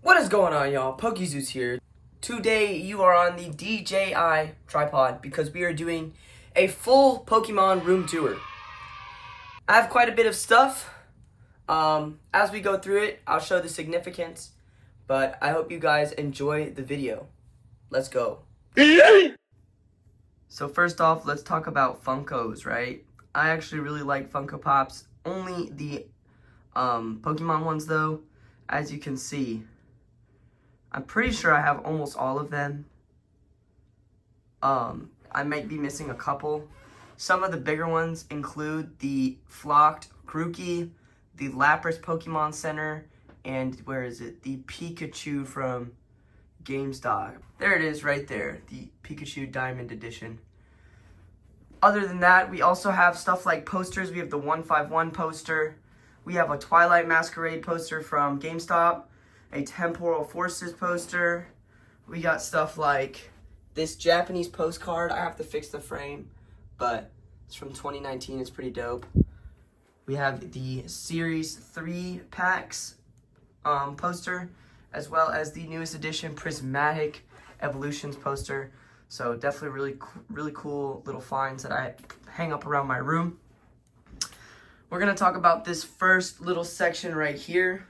What is going on, y'all? Pokezeus here. Today you are on the DJI tripod because we are doing a full Pokemon room tour. I have quite a bit of stuff. As we go through it, I'll show the significance, but I hope you guys enjoy the video. Let's go. So first off, let's talk about Funkos, right? I actually really like Funko Pops. Only the Pokemon ones though, as you can see. I'm pretty sure I have almost all of them. I might be missing a couple. Some of the bigger ones include the Flocked Grookey, the Lapras Pokemon Center, and where is it? The Pikachu from GameStop. There it is right there, the Pikachu Diamond Edition. Other than that, we also have stuff like posters. We have the 151 poster. We have a Twilight Masquerade poster from GameStop. A Temporal Forces poster. We got stuff like this Japanese postcard. I have to fix the frame, but it's from 2019. It's pretty dope. We have the Series 3 packs poster, as well as the newest edition Prismatic Evolutions poster. So definitely really cool little finds that I hang up around my room. We're gonna talk about this first little section right here.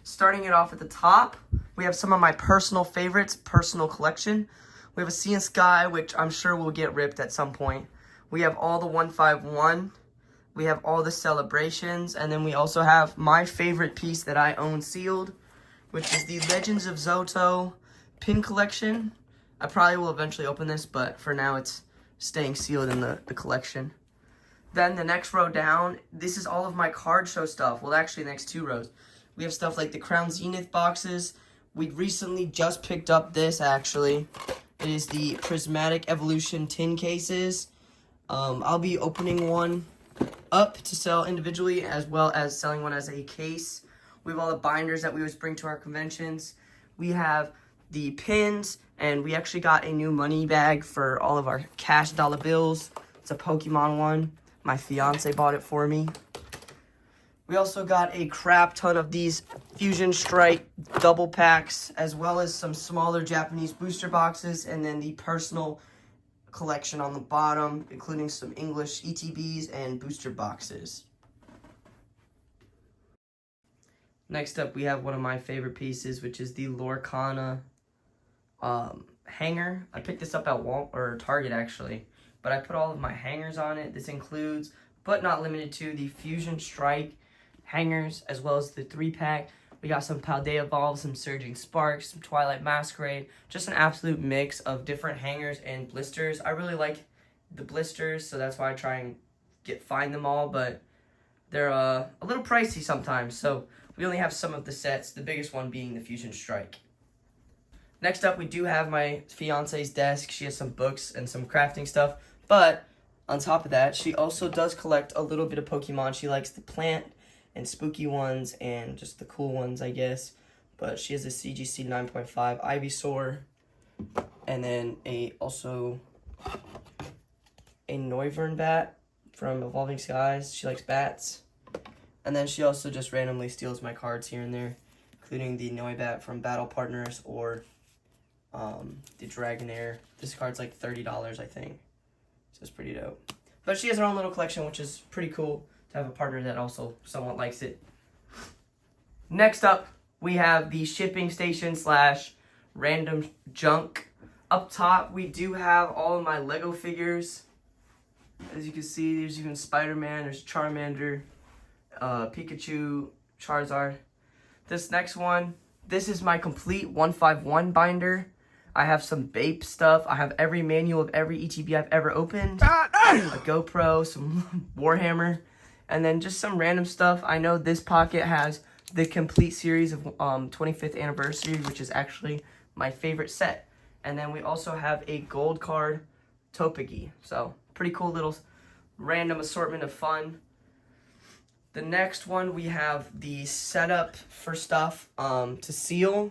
Starting it off at the top, we have some of my personal favorites, personal collection. We have a Sea and Sky, which I'm sure will get ripped at some point. We have all the 151. We have all the celebrations. And then we also have my favorite piece that I own sealed, which is the Legends of Zoto pin collection. I probably will eventually open this, but for now it's staying sealed in the collection. Then the next row down, this is all of my card show stuff. Well, actually the next two rows. We have stuff like the Crown Zenith boxes. We recently just picked up this, actually. It is the Prismatic Evolution tin cases. I'll be opening one up to sell individually, as well as selling one as a case. We have all the binders that we always bring to our conventions. We have the pins, and we actually got a new money bag for all of our cash dollar bills. It's a Pokemon one. My fiance bought it for me. We also got a crap ton of these Fusion Strike double packs, as well as some smaller Japanese booster boxes, and then the personal collection on the bottom, including some English ETBs and booster boxes. Next up, we have one of my favorite pieces, which is the Lorcana hanger. I picked this up at Target, actually, but I put all of my hangers on it. This includes, but not limited to, the Fusion Strike hangers, as well as the 3-pack. We got some Paldea Evolve, some Surging Sparks, some Twilight Masquerade. Just an absolute mix of different hangers and blisters. I really like the blisters, so that's why I try and find them all, but they're a little pricey sometimes, so we only have some of the sets, the biggest one being the Fusion Strike. Next up, we do have my fiance's desk. She has some books and some crafting stuff, but on top of that, she also does collect a little bit of Pokemon. She likes the plant and spooky ones and just the cool ones, I guess. But she has a CGC 9.5 Ivysaur, and then also a Noivern bat from Evolving Skies. She likes bats. And then she also just randomly steals my cards here and there, including the Noibat from Battle Partners or the Dragonair. This card's like $30, I think. So it's pretty dope. But she has her own little collection, which is pretty cool to have a partner that also somewhat likes it. Next up, we have the shipping station / random junk. Up top, we do have all of my Lego figures. As you can see, there's even Spider-Man, there's Charmander, Pikachu, Charizard. This next one, this is my complete 151 binder. I have some Bape stuff. I have every manual of every ETB I've ever opened. A GoPro, some Warhammer, and then just some random stuff. I know this pocket has the complete series of 25th anniversary, which is actually my favorite set. And then we also have a gold card Togepi. So pretty cool little random assortment of fun. The next one, we have the setup for stuff to seal.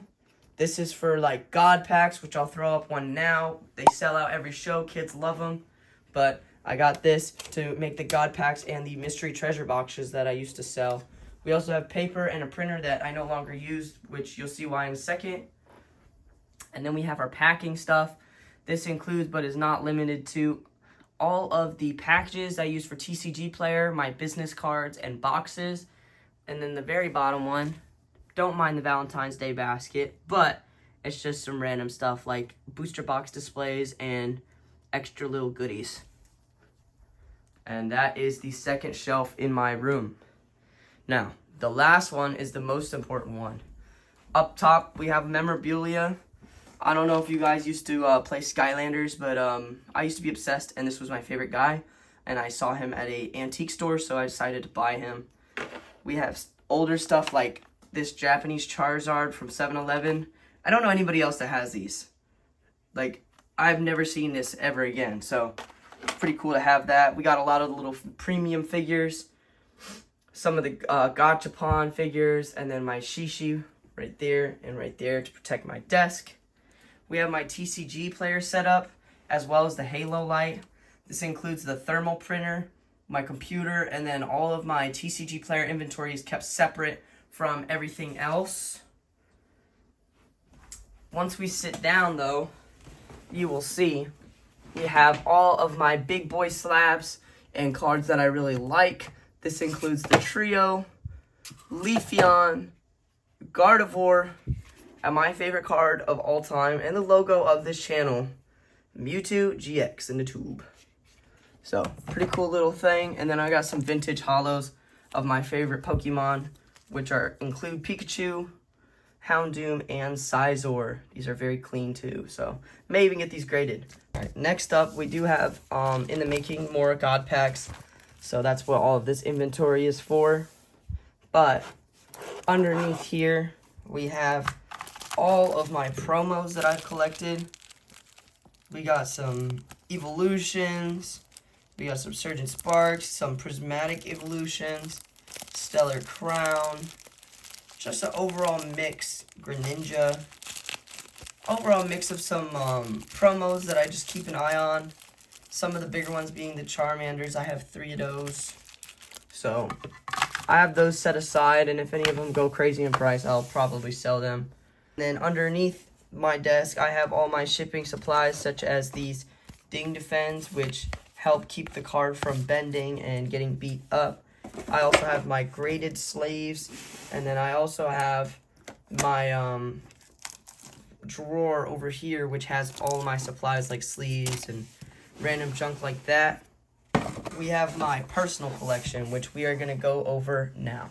This is for like God packs, which I'll throw up one now. They sell out every show. Kids love them. But I got this to make the God packs and the mystery treasure boxes that I used to sell. We We also have paper and a printer that I no longer use, which you'll see why in a second. And then we have our packing stuff. This includes, but is not limited to, all of the packages I use for TCG Player, my business cards, and boxes. And then the very bottom one, don't mind the Valentine's Day basket, but it's just some random stuff like booster box displays and extra little goodies. And that is the second shelf in my room. Now, the last one is the most important one. Up top, we have memorabilia. I don't know if you guys used to play Skylanders, but I used to be obsessed, and this was my favorite guy. And I saw him at an antique store, so I decided to buy him. We have older stuff like this Japanese Charizard from 7-Eleven. I don't know anybody else that has these. Like, I've never seen this ever again, so pretty cool to have that. We got a lot of the little premium figures, some of the Gachapon figures, and then my Shishi right there and right there to protect my desk. We have my TCG Player setup, as well as the Halo light. This includes the thermal printer, my computer, and then all of my TCG Player inventory is kept separate from everything else. Once we sit down, though, you will see we have all of my big boy slabs and cards that I really like. This includes the Trio, Leafeon, Gardevoir, and my favorite card of all time, and the logo of this channel, Mewtwo GX in the tube. So, pretty cool little thing. And then I got some vintage holos of my favorite Pokemon, which include Pikachu, Houndoom, and Scizor. These are very clean too, so may even get these graded. All right, next up, we do have in the making more God packs, so that's what all of this inventory is for. But underneath here, we have all of my promos that I've collected. We got some evolutions, we got some Surgeon Sparks, some Prismatic evolutions, Stellar Crown, just an overall mix, Greninja, overall mix of some promos that I just keep an eye on. Some of the bigger ones being the Charmanders. I have 3 of those. So I have those set aside, and if any of them go crazy in price, I'll probably sell them. And then underneath my desk, I have all my shipping supplies, such as these Ding Defends, which help keep the card from bending and getting beat up. I also have my graded sleeves, and then I also have my drawer over here, which has all my supplies like sleeves and random junk like that. We have my personal collection, which we are going to go over now.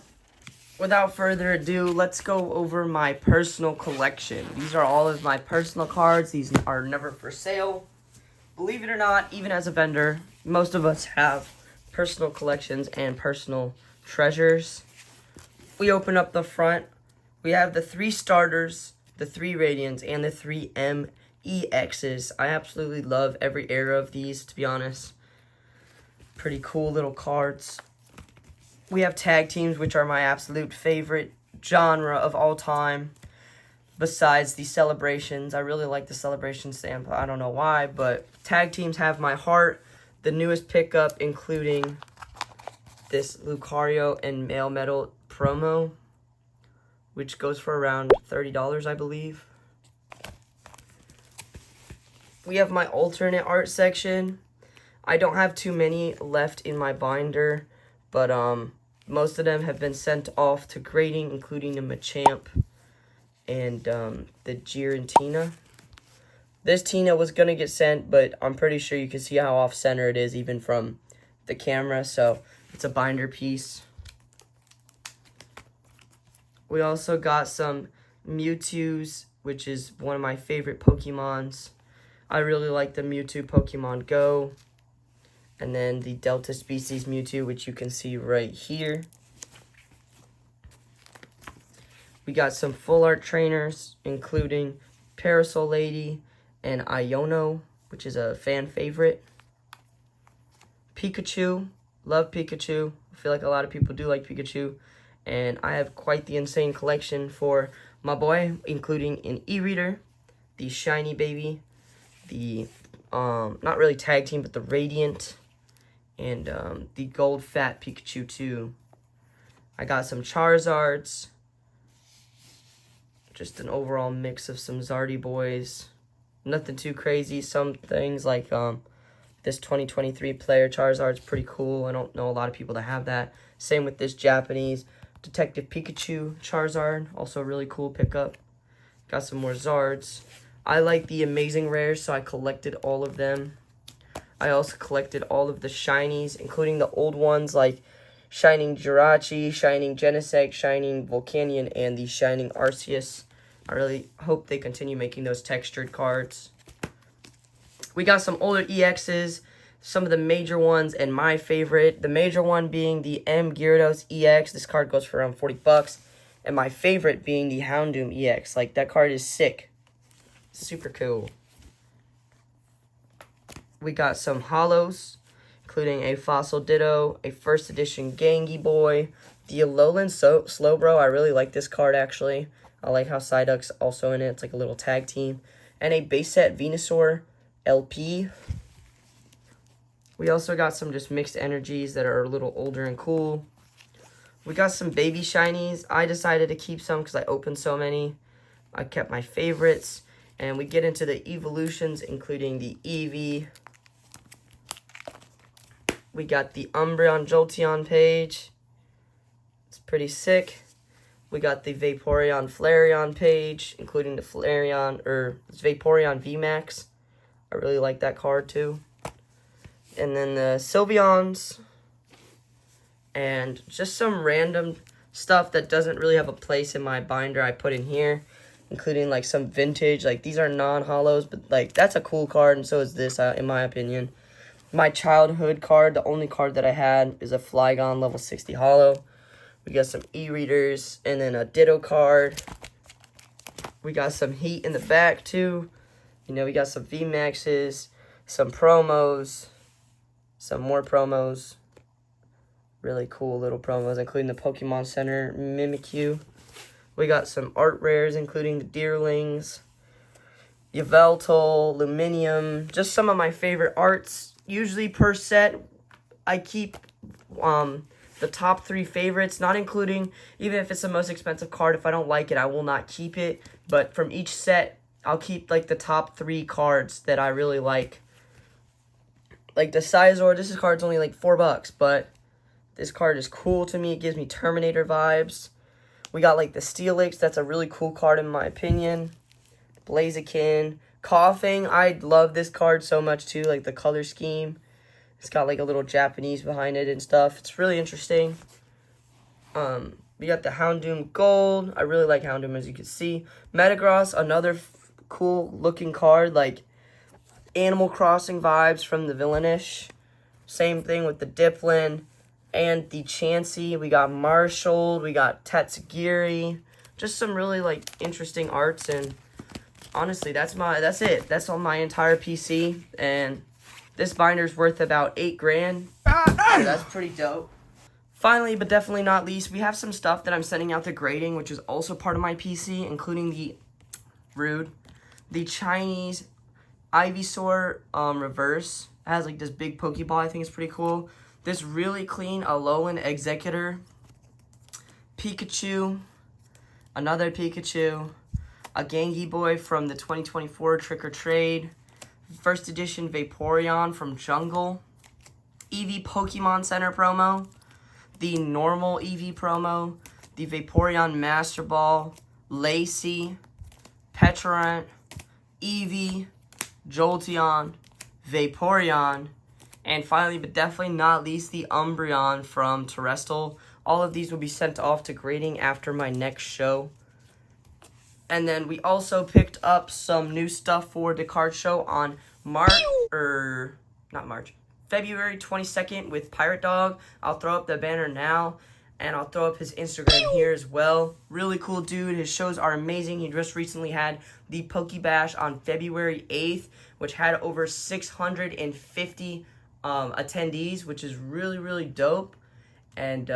Without further ado, let's go over my personal collection. These are all of my personal cards. These are never for sale. Believe it or not, even as a vendor, most of us have personal collections and personal treasures. We open up the front. We have the 3 starters, the 3 Radiants, and the 3 MEXs. I absolutely love every era of these, to be honest. Pretty cool little cards. We have tag teams, which are my absolute favorite genre of all time. Besides the celebrations, I really like the celebration stamp. I don't know why, but tag teams have my heart. The newest pickup, including this Lucario and Male Metal promo, which goes for around $30, I believe. We have my alternate art section. I don't have too many left in my binder, but most of them have been sent off to grading, including the Machamp and the Giratina. This Tina was going to get sent, but I'm pretty sure you can see how off-center it is even from the camera, so it's a binder piece. We also got some Mewtwo's, which is one of my favorite Pokemons. I really like the Mewtwo Pokemon Go. And then the Delta Species Mewtwo, which you can see right here. We got some full art trainers, including Parasol Lady and Iono, which is a fan favorite. Pikachu, love Pikachu. I feel like a lot of people do like Pikachu. And I have quite the insane collection for my boy, including an e-reader, the Shiny Baby, the, not really tag team, but the Radiant, and the Gold Fat Pikachu too. I got some Charizards. Just an overall mix of some Zardy boys. Nothing too crazy. Some things like this 2023 player Charizard's pretty cool. I don't know a lot of people that have that. Same with this Japanese Detective Pikachu Charizard. Also a really cool pickup. Got some more Zards. I like the amazing rares, so I collected all of them. I also collected all of the shinies, including the old ones like Shining Jirachi, Shining Genesect, Shining Volcanion, and the Shining Arceus. I really hope they continue making those textured cards. We got some older EXs, some of the major ones, and my favorite. The major one being the M. Gyarados EX. This card goes for around 40 bucks. And my favorite being the Houndoom EX. Like, that card is sick. Super cool. We got some holos, including a Fossil Ditto, a first edition Gengi Boy, the Alolan Slowbro. I really like this card, actually. I like how Psyduck's also in it. It's like a little tag team. And a base set Venusaur LP. We also got some just mixed energies that are a little older and cool. We got some baby shinies. I decided to keep some because I opened so many. I kept my favorites. And we get into the evolutions, including the Eevee. We got the Umbreon Jolteon page. It's pretty sick. We got the Vaporeon Flareon page, including the Flareon, it's Vaporeon VMAX. I really like that card too. And then the Sylveons. And just some random stuff that doesn't really have a place in my binder I put in here. Including like some vintage, like these are non-holos, but like that's a cool card, and so is this, in my opinion. My childhood card, the only card that I had, is a Flygon level 60 holo. We got some e-readers, and then a Ditto card. We got some heat in the back too. You know, we got some VMAXs, some promos, some more promos. Really cool little promos, including the Pokemon Center Mimikyu. We got some art rares, including the Deerlings, Yveltal, Luminium, just some of my favorite arts. Usually per set, I keep the top 3 favorites, not including, even if it's the most expensive card, if I don't like it, I will not keep it. But from each set, I'll keep like the top 3 cards that I really like. Like the Scizor, this card's only like $4, but this card is cool to me. It gives me Terminator vibes. We got like the Steelix. That's a really cool card in my opinion. Blaziken. Coughing. I love this card so much too. Like the color scheme. It's got like a little Japanese behind it and stuff. It's really interesting. We got the Houndoom Gold. I really like Houndoom, as you can see. Metagross. Another cool looking card. Like Animal Crossing vibes from the Villainish. Same thing with the Diplin. And the Chansey, we got Marshall, we got Tatsugiri, just some really like interesting arts. And honestly, that's it. That's on my entire PC, and this binder's worth about $8 grand. So that's pretty dope. Finally, but definitely not least, we have some stuff that I'm sending out to grading, which is also part of my PC, including the Chinese Ivysaur reverse. It has like this big Pokeball. I think it's pretty cool. This really clean Alolan Executor, Pikachu, another Pikachu, a Gengi Boy from the 2024 Trick or Trade, first edition Vaporeon from Jungle, Eevee Pokemon Center promo, the normal Eevee promo, the Vaporeon Master Ball, Lacey, Petrant, Eevee, Jolteon, Vaporeon, and finally, but definitely not least, the Umbreon from Terrestrial. All of these will be sent off to grading after my next show. And then we also picked up some new stuff for the card show on February 22nd with Pirate Dog. I'll throw up the banner now, and I'll throw up his Instagram here as well. Really cool dude. His shows are amazing. He just recently had the Pokebash on February 8th, which had over 650 attendees, which is really, really dope. And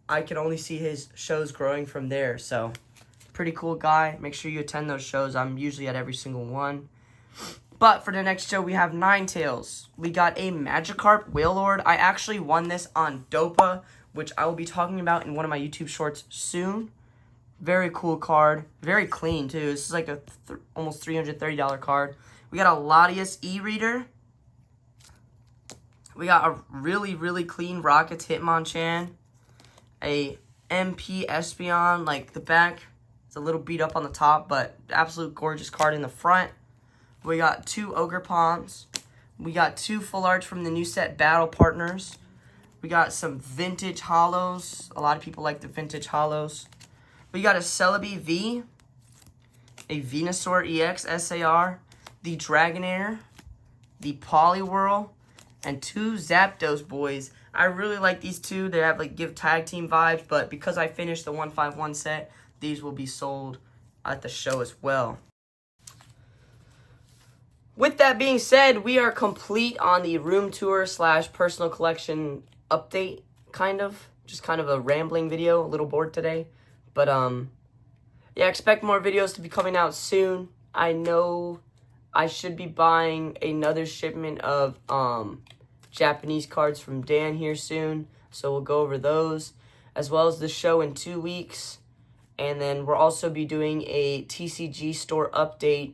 I can only see his shows growing from there. So, pretty cool guy. Make sure you attend those shows. I'm usually at every single one. But for the next show, we have Ninetales. We got a Magikarp Wailord. I actually won this on Dopa, which I will be talking about in one of my YouTube shorts soon. Very cool card. Very clean, too. This is like a almost $330 card. We got a Latias e-reader. We got a really, really clean Rockets Hitmonchan. A MP Espeon, like the back. It's a little beat up on the top, but absolute gorgeous card in the front. We got 2 Ogre Palms. We got 2 full arts from the new set Battle Partners. We got some vintage holos. A lot of people like the vintage holos. We got a Celebi V, a Venusaur EX SAR, the Dragonair, the Poliwhirl, and 2 Zapdos boys. I really like these 2. They have like give tag team vibes, but because I finished the 151 set, these will be sold at the show as well. With that being said, we are complete on the room tour / personal collection update, kind of. Just kind of a rambling video, a little bored today. But, yeah, expect more videos to be coming out soon. I know I should be buying another shipment of, Japanese cards from Dan here soon. So we'll go over those, as well as the show in 2 weeks. And then we'll also be doing a TCG store update,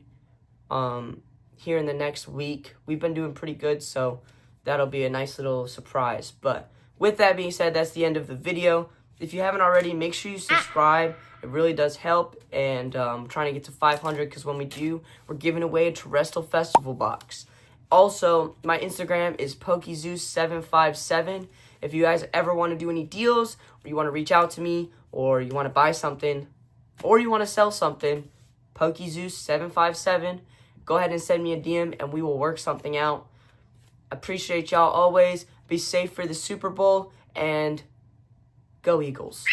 here in the next week. We've been doing pretty good, so that'll be a nice little surprise. But with that being said, that's the end of the video. If you haven't already, make sure you subscribe. It really does help. And I'm trying to get to 500 because when we do, we're giving away a Terrestrial Festival box. Also, my Instagram is Pokezeus757. If you guys ever want to do any deals, or you want to reach out to me, or you want to buy something, or you want to sell something, Pokezeus757. Go ahead and send me a DM, and we will work something out. Appreciate y'all always. Be safe for the Super Bowl, and go Eagles.